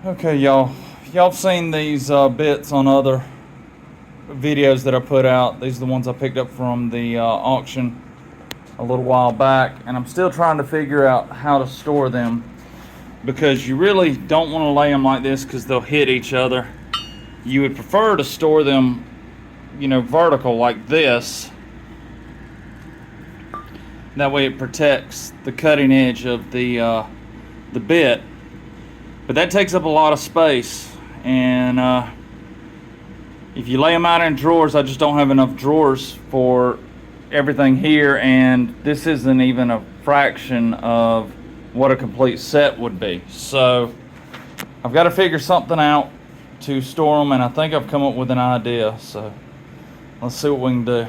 Okay, y'all have seen these bits on other videos that I put out. These are the ones I picked up from the auction a little while back, and I'm still trying to figure out how to store them, because you really don't want to lay them like this because they'll hit each other. You would prefer to store them, vertical like this. That way it protects the cutting edge of the bit. But that takes up a lot of space, and if you lay them out in drawers, I just don't have enough drawers for everything here, and this isn't even a fraction of what a complete set would be. So I've got to figure something out to store them, and I think I've come up with an idea. So let's see what we can do.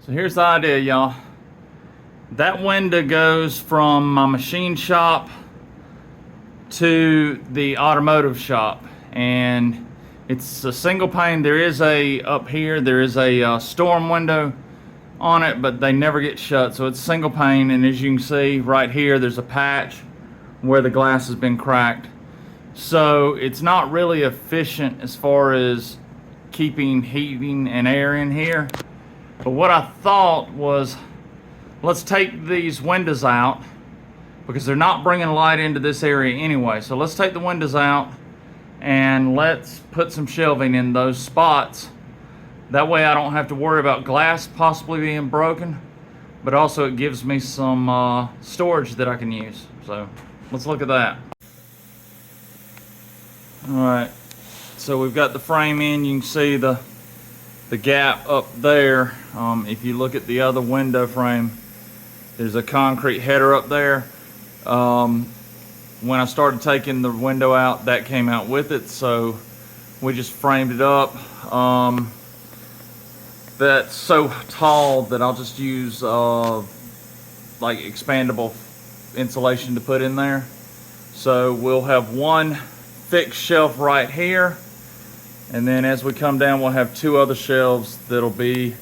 So here's the idea, y'all. That window goes from my machine shop to the automotive shop, and it's a single pane. There is up here there is a storm window on it, but they never get shut, so it's single pane. And as you can see right here, there's a patch where the glass has been cracked, so it's not really efficient as far as keeping heating and air in here. But what I thought was, let's take these windows out, because they're not bringing light into this area anyway. So let's take the windows out and let's put some shelving in those spots. That way I don't have to worry about glass possibly being broken, but also it gives me some storage that I can use. So let's look at that. Alright, so we've got the frame in. You can see the gap up there. If you look at the other window frame, there's a concrete header up there. When I started taking the window out, that came out with it, so we just framed it up. That's so tall that I'll just use like expandable insulation to put in there. So we'll have one fixed shelf right here, and then as we come down, we'll have two other shelves that'll be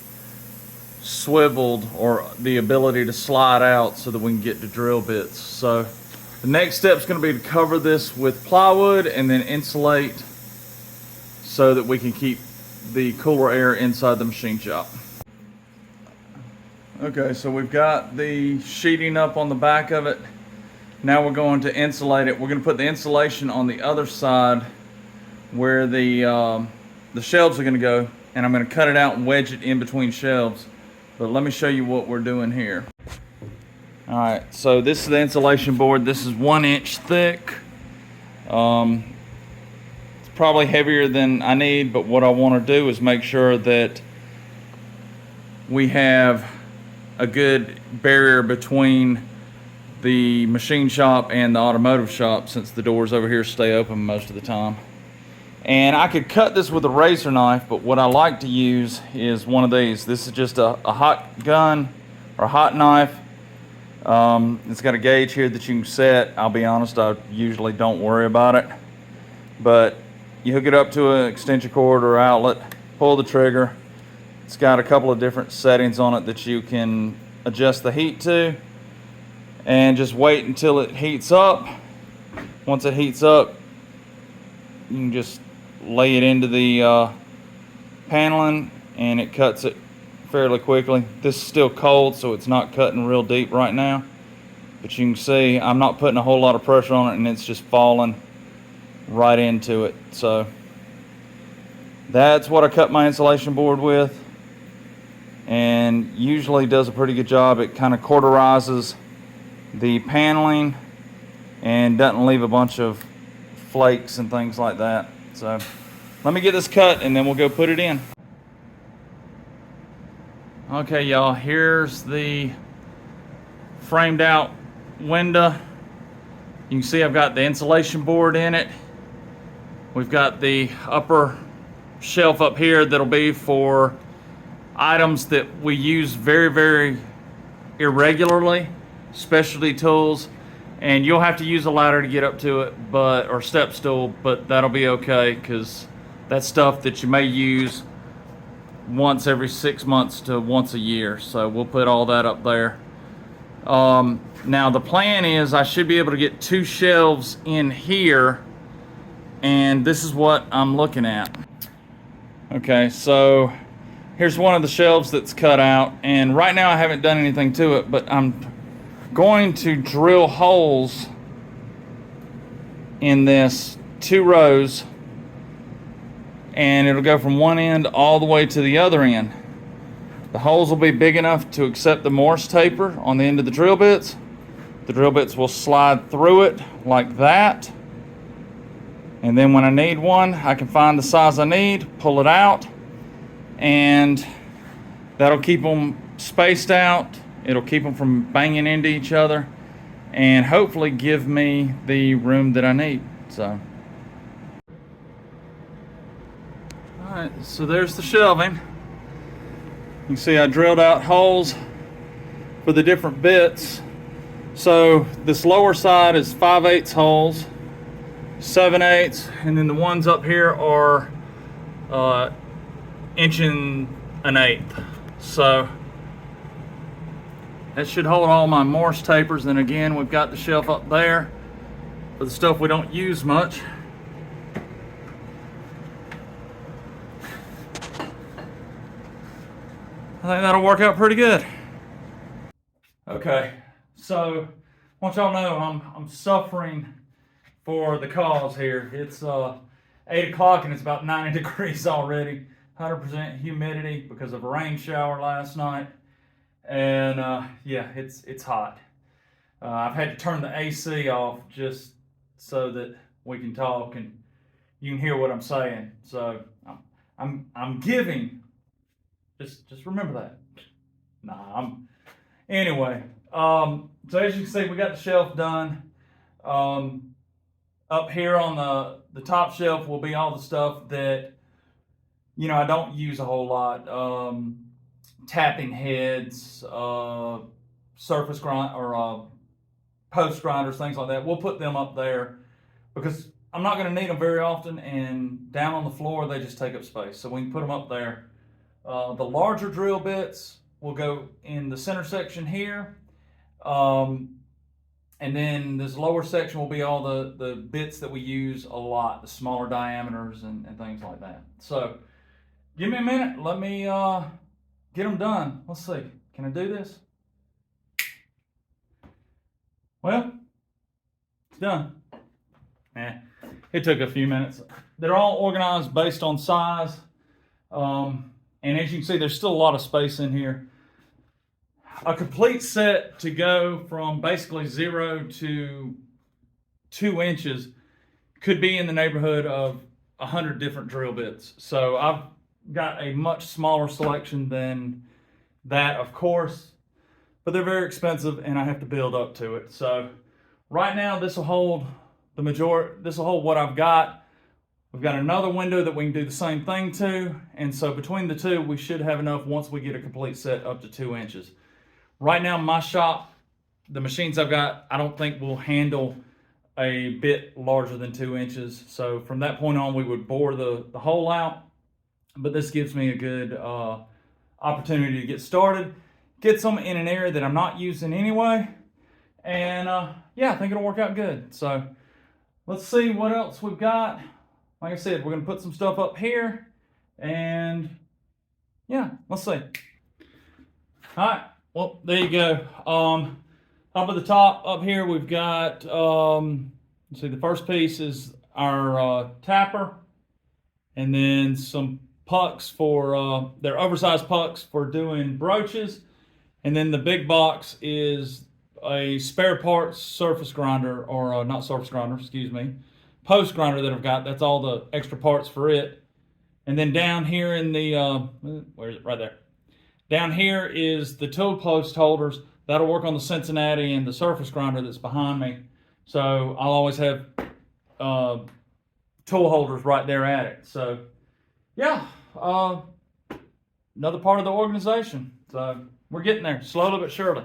swiveled, or the ability to slide out so that we can get to drill bits. So the next step is going to be to cover this with plywood and then insulate so that we can keep the cooler air inside the machine shop. Okay, so we've got the sheeting up on the back of it. Now we're going to insulate it. We're going to put the insulation on the other side where the shelves are going to go, and I'm going to cut it out and wedge it in between shelves. But let me show you what we're doing here. Alright, so this is the insulation board. This is 1 inch thick. It's probably heavier than I need, but what I want to do is make sure that we have a good barrier between the machine shop and the automotive shop, since the doors over here stay open most of the time. And I could cut this with a razor knife, but what I like to use is one of these. This is just a hot gun or a hot knife. It's got a gauge here that you can set. I'll be honest, I usually don't worry about it. But you hook it up to an extension cord or outlet, pull the trigger. It's got a couple of different settings on it that you can adjust the heat to. And just wait until it heats up. Once it heats up, you can just lay it into the paneling, and it cuts it fairly quickly. This is still cold, so it's not cutting real deep right now, but you can see I'm not putting a whole lot of pressure on it, and it's just falling right into it. So that's what I cut my insulation board with, and usually does a pretty good job. It kind of cauterizes the paneling and doesn't leave a bunch of flakes and things like that. So let me get this cut and then we'll go put it in. Okay, y'all, here's the framed out window. You can see I've got the insulation board in it. We've got the upper shelf up here that'll be for items that we use very, very irregularly, specialty tools. And you'll have to use a ladder to get up to it, or step stool, but that'll be okay, because that's stuff that you may use once every 6 months to once a year. So we'll put all that up there. Now the plan is I should be able to get 2 shelves in here and this is what I'm looking at. Okay, so here's one of the shelves that's cut out, and right now I haven't done anything to it, but I'm going to drill holes in this 2 rows, and it'll go from one end all the way to the other end. The holes will be big enough to accept the Morse taper on the end of the drill bits. The drill bits will slide through it like that. And then when I need one, I can find the size I need, pull it out, and that'll keep them spaced out. It'll keep them from banging into each other and hopefully give me the room that I need. So, all right, so there's the shelving. You can see I drilled out holes for the different bits. So this lower side is 5/8 holes, 7/8, and then the ones up here are 1 1/8. So that should hold all my Morse tapers. And again, we've got the shelf up there for the stuff we don't use much. I think that'll work out pretty good. Okay, so I want y'all to know I'm suffering for the cause here. It's 8 o'clock and it's about 90 degrees already. 100% humidity because of a rain shower last night. And yeah, it's hot. I've had to turn the AC off just so that we can talk and you can hear what I'm saying. So I'm giving. Just remember that. Anyway. So as you can see, we got the shelf done. Up here on the top shelf will be all the stuff that I don't use a whole lot. Tapping heads, surface grind or post grinders, things like that. We'll put them up there because I'm not going to need them very often, and down on the floor they just take up space. So we can put them up there. The larger drill bits will go in the center section here. And then this lower section will be all the bits that we use a lot, the smaller diameters and things like that. So give me a minute. Let me get them done. Let's see. Can I do this? Well, it's done. It took a few minutes. They're all organized based on size. And as you can see, there's still a lot of space in here. A complete set to go from basically 0 to 2 inches could be in the neighborhood of 100 different drill bits. So I've got a much smaller selection than that, of course, but they're very expensive and I have to build up to it. So right now this will hold what I've got. We've got another window that we can do the same thing to, and so between the two, we should have enough once we get a complete set up to 2 inches. Right now, my shop, the machines I've got, I don't think will handle a bit larger than 2 inches. So from that point on, we would bore the hole out, but this gives me a good opportunity to get started, get some in an area that I'm not using anyway, and yeah, I think it'll work out good. So let's see what else we've got. Like I said, we're going to put some stuff up here, and yeah, let's see. All right, well, there you go. Up at the top, up here, we've got, let's see, the first piece is our tapper, and then some pucks for, they're oversized pucks for doing broaches, and then the big box is a spare parts surface grinder, or not surface grinder, excuse me, post grinder that I've got. That's all the extra parts for it. And then down here in the where is it? Right there. Down here is the tool post holders. That'll work on the Cincinnati and the surface grinder that's behind me. So I'll always have tool holders right there at it. So yeah, another part of the organization. So we're getting there, slowly but surely.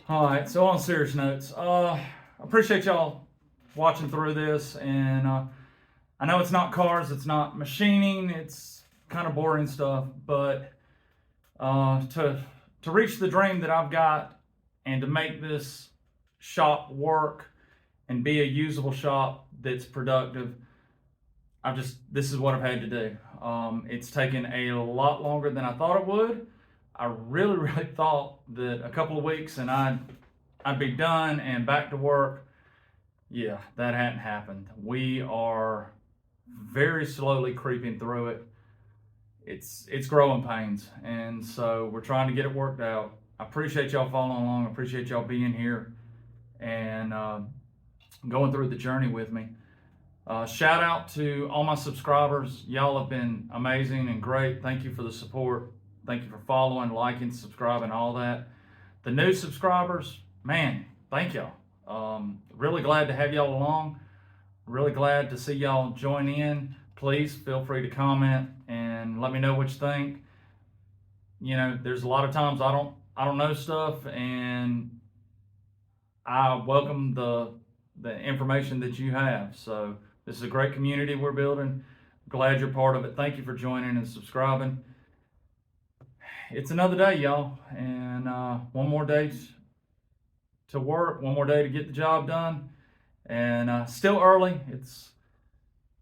All right, so on serious notes, I appreciate y'all watching through this, and I know it's not cars, it's not machining, it's kind of boring stuff, but to reach the dream that I've got and to make this shop work and be a usable shop that's productive, this is what I've had to do. It's taken a lot longer than I thought it would. I really, really thought that a couple of weeks and I'd be done and back to work. Yeah, that hadn't happened. We are very slowly creeping through it. It's growing pains, and so we're trying to get it worked out. I appreciate y'all following along. I appreciate y'all being here and going through the journey with me. Shout out to all my subscribers. Y'all have been amazing and great. Thank you for the support. Thank you for following, liking, subscribing, all that. The new subscribers, man, thank y'all. Really glad to have y'all along. Really glad to see y'all join in. Please feel free to comment and let me know what you think. You know, there's a lot of times I don't know stuff, and I welcome the information that you have. So this is a great community we're building. Glad you're part of it. Thank you for joining and subscribing. It's another day, y'all, and one more day to work, one more day to get the job done, and still early. It's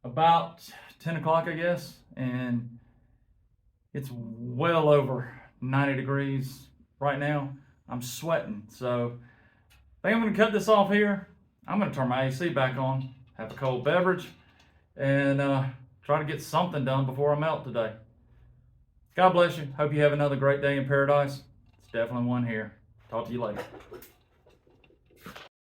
about 10 o'clock, I guess, and it's well over 90 degrees right now. I'm sweating, so I think I'm going to cut this off here. I'm going to turn my AC back on, have a cold beverage, and try to get something done before I melt today. God bless you. Hope you have another great day in paradise. It's definitely one here. Talk to you later.